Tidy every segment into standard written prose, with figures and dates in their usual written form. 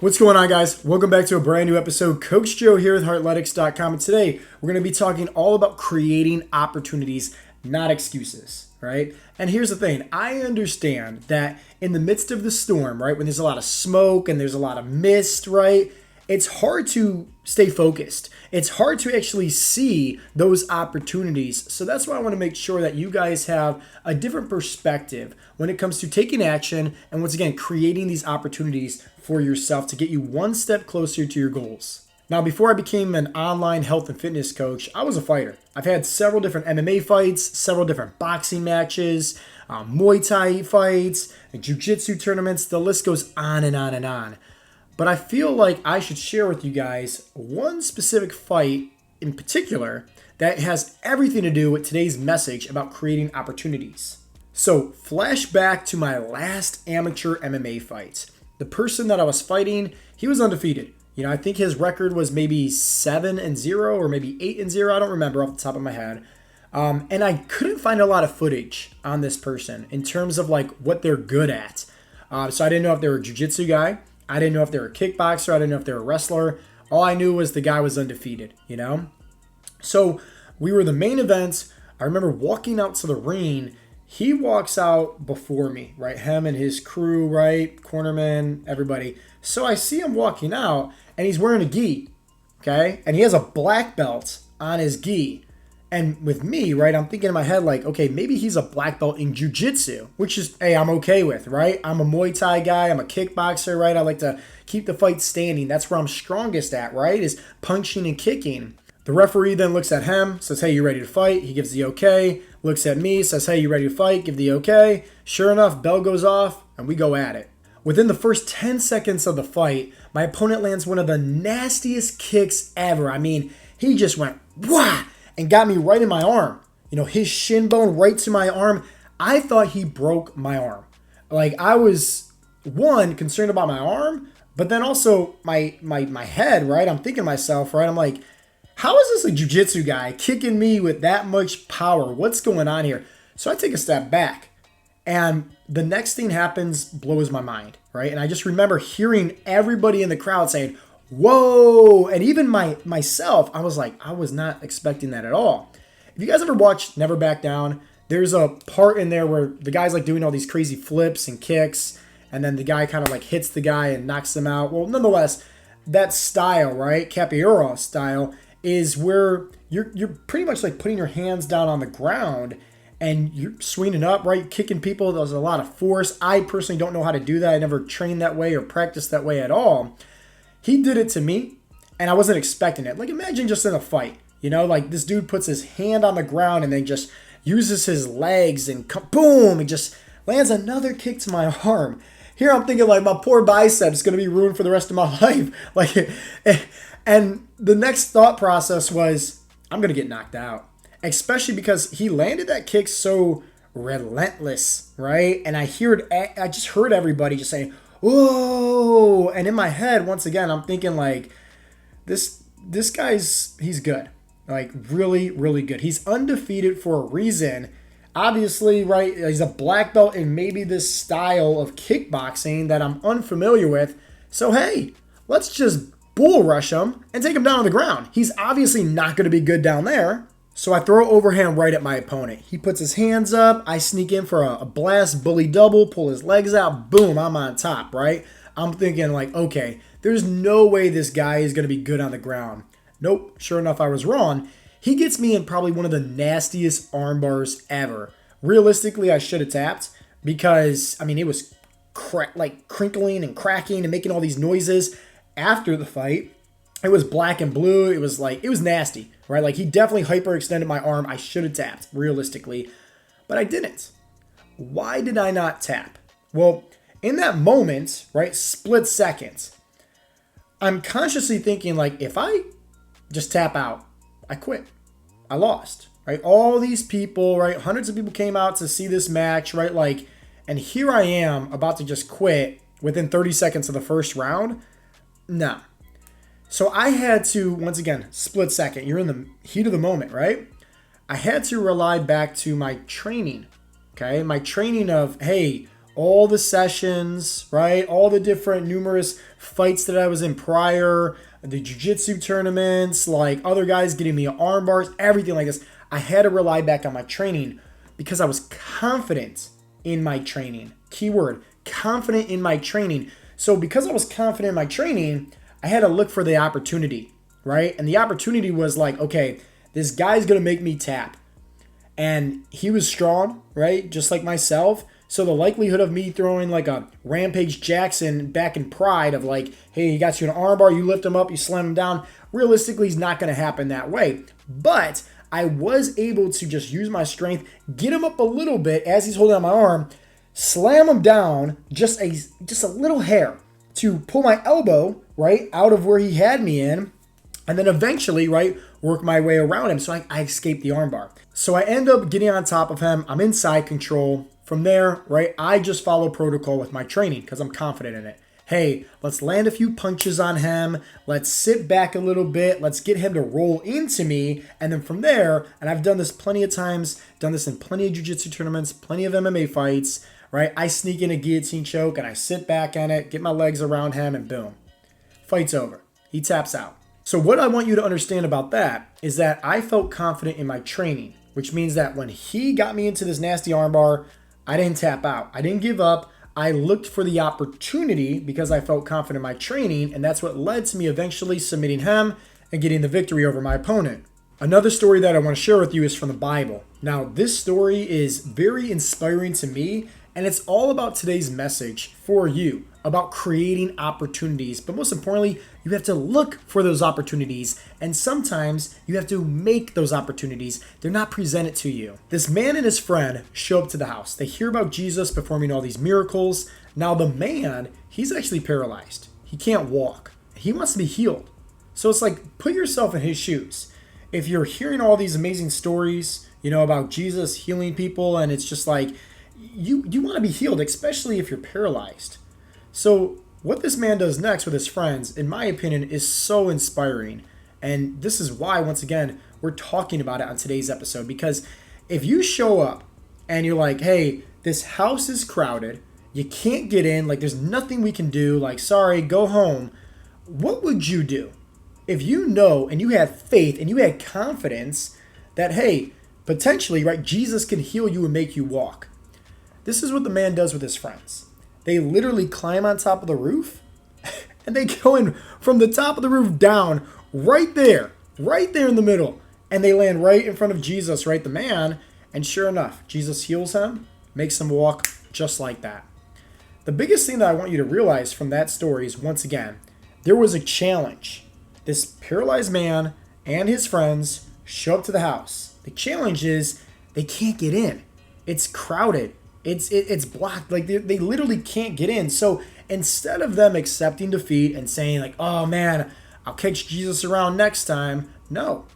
What's going on, guys? Welcome back to a brand new episode. Coach Joe here with Heartletics.com, and today we're going to be talking all about creating opportunities, not excuses, right? And here's the thing. I understand that in the midst of the storm, right, when there's a lot of smoke and there's a lot of mist, right, it's hard to stay focused. It's hard to actually see those opportunities. So that's why I want to make sure that you guys have a different perspective when it comes to taking action and, once again, creating these opportunities for yourself to get you one step closer to your goals. Now, before I became an online health and fitness coach, I was a fighter. I've had several different MMA fights, several different boxing matches, Muay Thai fights, jiu-jitsu tournaments. The list goes on and on and on. But I feel like I should share with you guys one specific fight in particular that has everything to do with today's message about creating opportunities. So, flashback to my last amateur MMA fight. The person that I was fighting, he was undefeated. You know, I think his record was maybe 7-0 or maybe 8-0. I don't remember off the top of my head. And I couldn't find a lot of footage on this person in terms of like what they're good at. So I didn't know if they were a jiu-jitsu guy. I didn't know if they were a kickboxer. I didn't know if they were a wrestler. All I knew was the guy was undefeated, you know? So we were the main event. I remember walking out to the ring. He walks out before me, right? Him and his crew, right? Cornerman, everybody. So I see him walking out, and he's wearing a gi, okay? And he has a black belt on his gi. And with me, right, I'm thinking in my head like, okay, maybe he's a black belt in jiu-jitsu, which is, hey, I'm okay with, right? I'm a Muay Thai guy. I'm a kickboxer, right? I like to keep the fight standing. That's where I'm strongest at, right, is punching and kicking. The referee then looks at him, says, hey, you ready to fight? He gives the okay. Looks at me, says, hey, you ready to fight? Give the okay. Sure enough, bell goes off, and we go at it. Within the first 10 seconds of the fight, my opponent lands one of the nastiest kicks ever. I mean, he just went, wah! And got me right in my arm. You know, his shin bone right to my arm. I thought he broke my arm. Like, I was, one, concerned about my arm, but then also my head, right? I'm thinking to myself, right? I'm like, how is this a jiu-jitsu guy kicking me with that much power? What's going on here? So I take a step back, and the next thing happens blows my mind, right? And I just remember hearing everybody in the crowd saying, whoa, and even myself, I was like, I was not expecting that at all. If you guys ever watched Never Back Down, there's a part in there where the guy's like doing all these crazy flips and kicks, and then the guy kind of like hits the guy and knocks him out. Well, nonetheless, that style, right, capoeira style, is where you're pretty much like putting your hands down on the ground and you're swinging up, right, kicking people. There's a lot of force. I personally don't know how to do that. I never trained that way or practiced that way at all. He did it to me, and I wasn't expecting it. Like, imagine just in a fight, you know, like this dude puts his hand on the ground and then just uses his legs and boom, and just lands another kick to my arm. Here I'm thinking like my poor biceps going to be ruined for the rest of my life. Like, and the next thought process was, I'm going to get knocked out, especially because he landed that kick so relentless, right? And I just heard everybody just saying, whoa, and in my head, once again, I'm thinking like, this he's good, like really, really good. He's undefeated for a reason. Obviously, right, he's a black belt in maybe this style of kickboxing that I'm unfamiliar with. So hey, let's just bull rush him and take him down on the ground. He's obviously not going to be good down there. So I throw overhand right at my opponent. He puts his hands up. I sneak in for a blast bully double, pull his legs out. Boom, I'm on top, right? I'm thinking like, okay, there's no way this guy is going to be good on the ground. Nope, sure enough, I was wrong. He gets me in probably one of the nastiest arm bars ever. Realistically, I should have tapped because, I mean, it was like crinkling and cracking and making all these noises after the fight. It was black and blue. It was nasty, right? Like, he definitely hyperextended my arm. I should have tapped, realistically, but I didn't. Why did I not tap? Well, in that moment, right, split seconds, I'm consciously thinking, like, if I just tap out, I quit. I lost, right? All these people, right, hundreds of people came out to see this match, right? Like, and here I am about to just quit within 30 seconds of the first round. No. So I had to, once again, split second. You're in the heat of the moment, right? I had to rely back to my training, okay? My training of, hey, all the sessions, right? All the different numerous fights that I was in prior, the jiu-jitsu tournaments, like other guys getting me arm bars, everything like this. I had to rely back on my training because I was confident in my training. Keyword, confident in my training. So because I was confident in my training, I had to look for the opportunity, right? And the opportunity was like, okay, this guy's going to make me tap. And he was strong, right? Just like myself. So the likelihood of me throwing like a Rampage Jackson back in Pride of like, hey, he got you an armbar, you lift him up, you slam him down, realistically is not going to happen that way. But I was able to just use my strength, get him up a little bit as he's holding on my arm, slam him down just a little hair to pull my elbow, right, out of where he had me in, and then eventually, right, work my way around him so I escape the armbar. So I end up getting on top of him. I'm in side control. From there, right, I just follow protocol with my training because I'm confident in it. Hey, let's land a few punches on him. Let's sit back a little bit. Let's get him to roll into me. And then from there, and I've done this plenty of times, done this in plenty of jiu-jitsu tournaments, plenty of MMA fights, right? I sneak in a guillotine choke and I sit back on it, get my legs around him, and boom, fight's over. He taps out. So what I want you to understand about that is that I felt confident in my training, which means that when he got me into this nasty armbar, I didn't tap out. I didn't give up. I looked for the opportunity because I felt confident in my training, and that's what led to me eventually submitting him and getting the victory over my opponent. Another story that I want to share with you is from the Bible. Now, this story is very inspiring to me, and it's all about today's message for you, about creating opportunities. But most importantly, you have to look for those opportunities, and sometimes you have to make those opportunities. They're not presented to you. This man and his friend show up to the house. They hear about Jesus performing all these miracles. Now the man, he's actually paralyzed. He can't walk. He wants to be healed. So it's like, put yourself in his shoes. If you're hearing all these amazing stories, about Jesus healing people, and it's just like, you want to be healed, especially if you're paralyzed. So what this man does next with his friends, in my opinion, is so inspiring. And this is why, once again, we're talking about it on today's episode. Because if you show up and you're like, hey, this house is crowded, you can't get in, like there's nothing we can do, like, sorry, go home. What would you do? If you know and you had faith and you had confidence that, hey, potentially, right, Jesus can heal you and make you walk. This is what the man does with his friends. They literally climb on top of the roof and they go in from the top of the roof down right there in the middle. And they land right in front of Jesus, right, the man. And sure enough, Jesus heals him, makes him walk just like that. The biggest thing that I want you to realize from that story is, once again, there was a challenge. This paralyzed man and his friends show up to the house. The challenge is they can't get in. It's crowded. It's blocked. Like they literally can't get in. So instead of them accepting defeat and saying like, oh man, I'll catch Jesus around next time. No,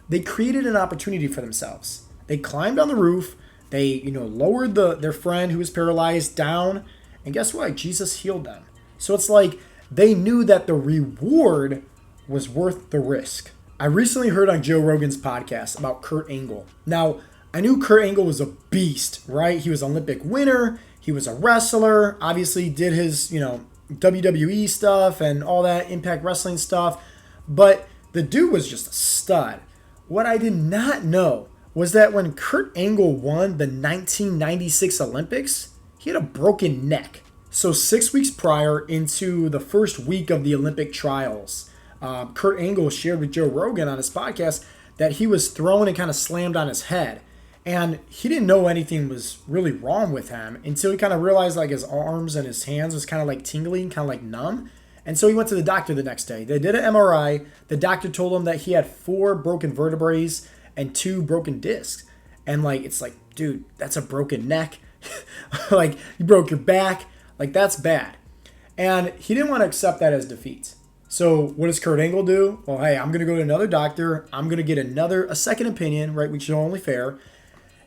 they created an opportunity for themselves. They climbed on the roof. They, lowered their friend who was paralyzed down. And guess what? Jesus healed them. So it's like they knew that the reward was worth the risk. I recently heard on Joe Rogan's podcast about Kurt Angle. Now, I knew Kurt Angle was a beast, right? He was an Olympic winner. He was a wrestler. Obviously did his, WWE stuff and all that Impact Wrestling stuff. But the dude was just a stud. What I did not know was that when Kurt Angle won the 1996 Olympics, he had a broken neck. So 6 weeks prior into the first week of the Olympic trials, Kurt Angle shared with Joe Rogan on his podcast that he was thrown and kind of slammed on his head. And he didn't know anything was really wrong with him until he kind of realized like his arms and his hands was kind of like tingling, kind of like numb. And so he went to the doctor the next day. They did an MRI. The doctor told him that he had 4 broken vertebrae and 2 broken discs. And like, it's like, dude, that's a broken neck. Like, you broke your back. Like, that's bad. And he didn't want to accept that as defeat. So what does Kurt Angle do? Well, hey, I'm going to go to another doctor. I'm going to get a second opinion, right, which is only fair.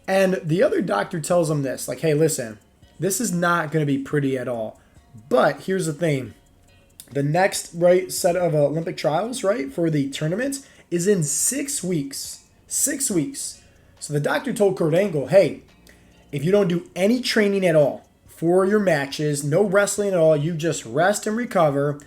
And the other doctor tells him this, like, hey, listen, this is not going to be pretty at all. But here's the thing. The next, right, set of Olympic trials, right, for the tournament is in 6 weeks. 6 weeks. So the doctor told Kurt Angle, hey, if you don't do any training at all, for your matches, no wrestling at all, you just rest and recover,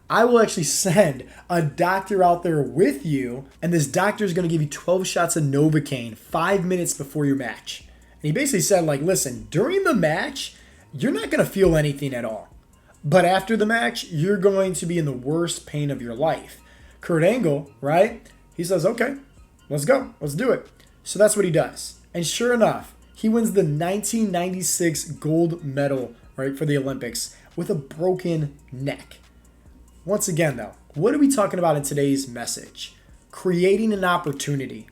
I will actually send a doctor out there with you, and this doctor is going to give you 12 shots of Novocaine 5 minutes before your match. And he basically said, like, listen, during the match, you're not going to feel anything at all. But after the match, you're going to be in the worst pain of your life. Kurt Angle, right? He says, okay, let's go. Let's do it. So that's what he does. And sure enough, he wins the 1996 gold medal, right, for the Olympics with a broken neck. Once again, though, what are we talking about in today's message? Creating an opportunity.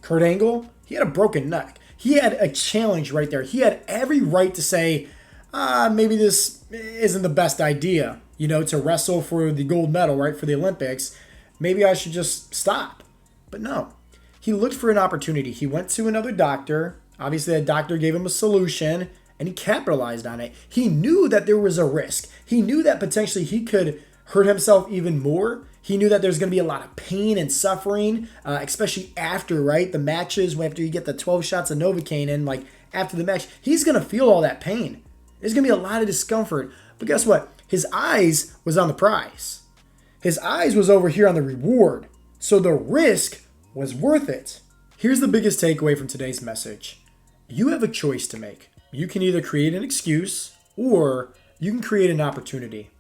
Kurt Angle, he had a broken neck. He had a challenge right there. He had every right to say, maybe this isn't the best idea, to wrestle for the gold medal, right, for the Olympics. Maybe I should just stop. But no, he looked for an opportunity. He went to another doctor. Obviously, that doctor gave him a solution, and he capitalized on it. He knew that there was a risk. He knew that potentially he could hurt himself even more. He knew that there's going to be a lot of pain and suffering, especially after, right, the matches, after you get the 12 shots of Novocaine in, like, after the match. He's going to feel all that pain. There's going to be a lot of discomfort. But guess what? His eyes was on the prize. His eyes was over here on the reward. So the risk was worth it. Here's the biggest takeaway from today's message. You have a choice to make. You can either create an excuse or you can create an opportunity.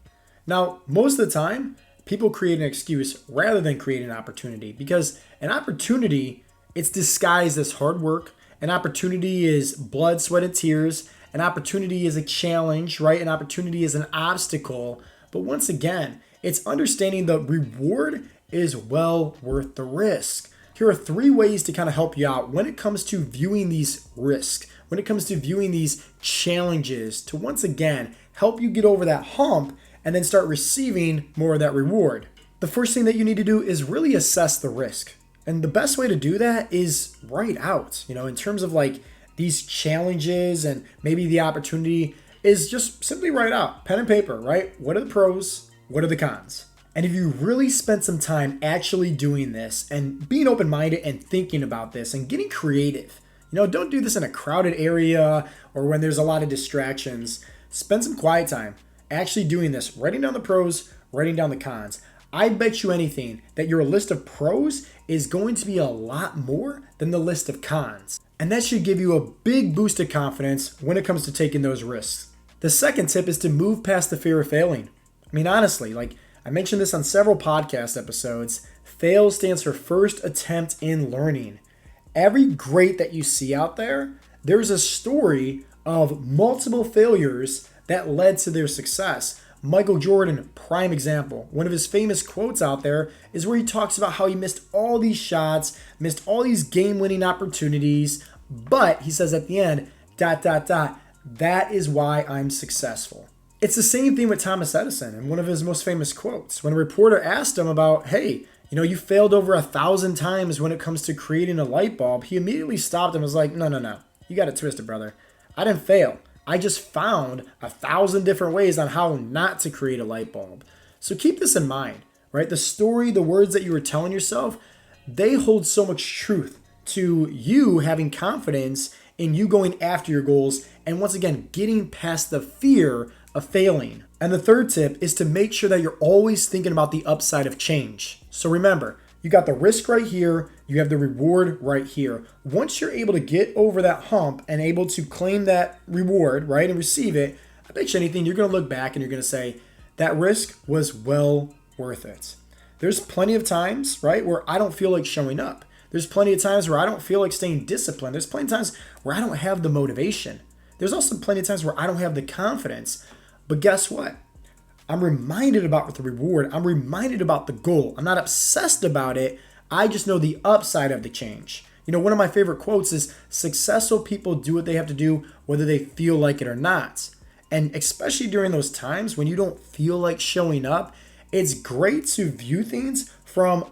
Now, most of the time, people create an excuse rather than create an opportunity, because an opportunity, it's disguised as hard work. An opportunity is blood, sweat, and tears. An opportunity is a challenge, right? An opportunity is an obstacle. But once again, it's understanding the reward is well worth the risk. Here are 3 ways to kind of help you out when it comes to viewing these risks, when it comes to viewing these challenges, to once again help you get over that hump and then start receiving more of that reward. The first thing that you need to do is really assess the risk. And the best way to do that is write out, in terms of like these challenges and maybe the opportunity, is just simply write out, pen and paper, right? What are the pros? What are the cons? And if you really spent some time actually doing this and being open-minded and thinking about this and getting creative, don't do this in a crowded area or when there's a lot of distractions. Spend some quiet time actually doing this, writing down the pros, writing down the cons. I bet you anything that your list of pros is going to be a lot more than the list of cons. And that should give you a big boost of confidence when it comes to taking those risks. The second tip is to move past the fear of failing. I mean, honestly, like I mentioned this on several podcast episodes, fail stands for first attempt in learning. Every great that you see out there, there's a story of multiple failures that led to their success. Michael Jordan, prime example. One of his famous quotes out there is where he talks about how he missed all these shots, missed all these game-winning opportunities, but he says at the end, ... that is why I'm successful. It's the same thing with Thomas Edison in one of his most famous quotes. When a reporter asked him about, hey, you failed over 1,000 times when it comes to creating a light bulb, he immediately stopped and was like, no, you got it twisted, brother. I didn't fail. I just found 1,000 different ways on how not to create a light bulb. So keep this in mind, right? The story, the words that you were telling yourself, they hold so much truth to you having confidence in you going after your goals and once again, getting past the fear of failing. And the third tip is to make sure that you're always thinking about the upside of change. So remember, you got the risk right here, you have the reward right here. Once you're able to get over that hump and able to claim that reward, right, and receive it, I bet you anything, you're going to look back and you're going to say, that risk was well worth it. There's plenty of times, right, where I don't feel like showing up. There's plenty of times where I don't feel like staying disciplined. There's plenty of times where I don't have the motivation. There's also plenty of times where I don't have the confidence. But guess what? I'm reminded about the reward. I'm reminded about the goal. I'm not obsessed about it. I just know the upside of the change. One of my favorite quotes is, successful people do what they have to do whether they feel like it or not. And especially during those times when you don't feel like showing up, it's great to view things from,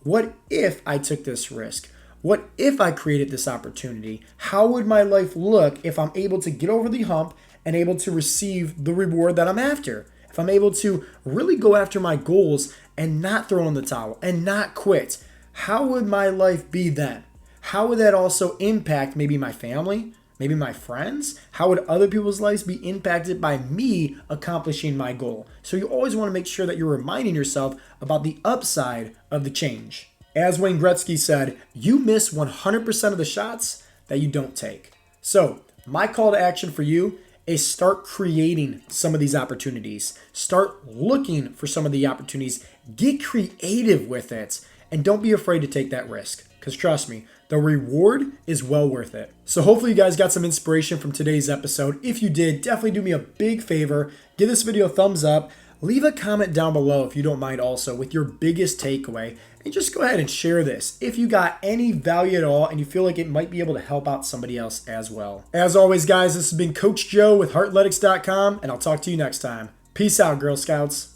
what if I took this risk? What if I created this opportunity? How would my life look if I'm able to get over the hump and able to receive the reward that I'm after? If I'm able to really go after my goals and not throw in the towel and not quit, how would my life be then? How would that also impact maybe my family, Maybe my friends? How would other people's lives be impacted by me accomplishing my goal? So you always want to make sure that you're reminding yourself about the upside of the change. As Wayne Gretzky said, you miss 100% of the shots that you don't take. So my call to action for you is start creating some of these opportunities. Start looking for some of the opportunities. Get creative with it. And don't be afraid to take that risk. Because trust me, the reward is well worth it. So hopefully you guys got some inspiration from today's episode. If you did, definitely do me a big favor. Give this video a thumbs up. Leave a comment down below if you don't mind also with your biggest takeaway. And just go ahead and share this if you got any value at all and you feel like it might be able to help out somebody else as well. As always, guys, this has been Coach Joe with Heartletics.com, and I'll talk to you next time. Peace out, Girl Scouts.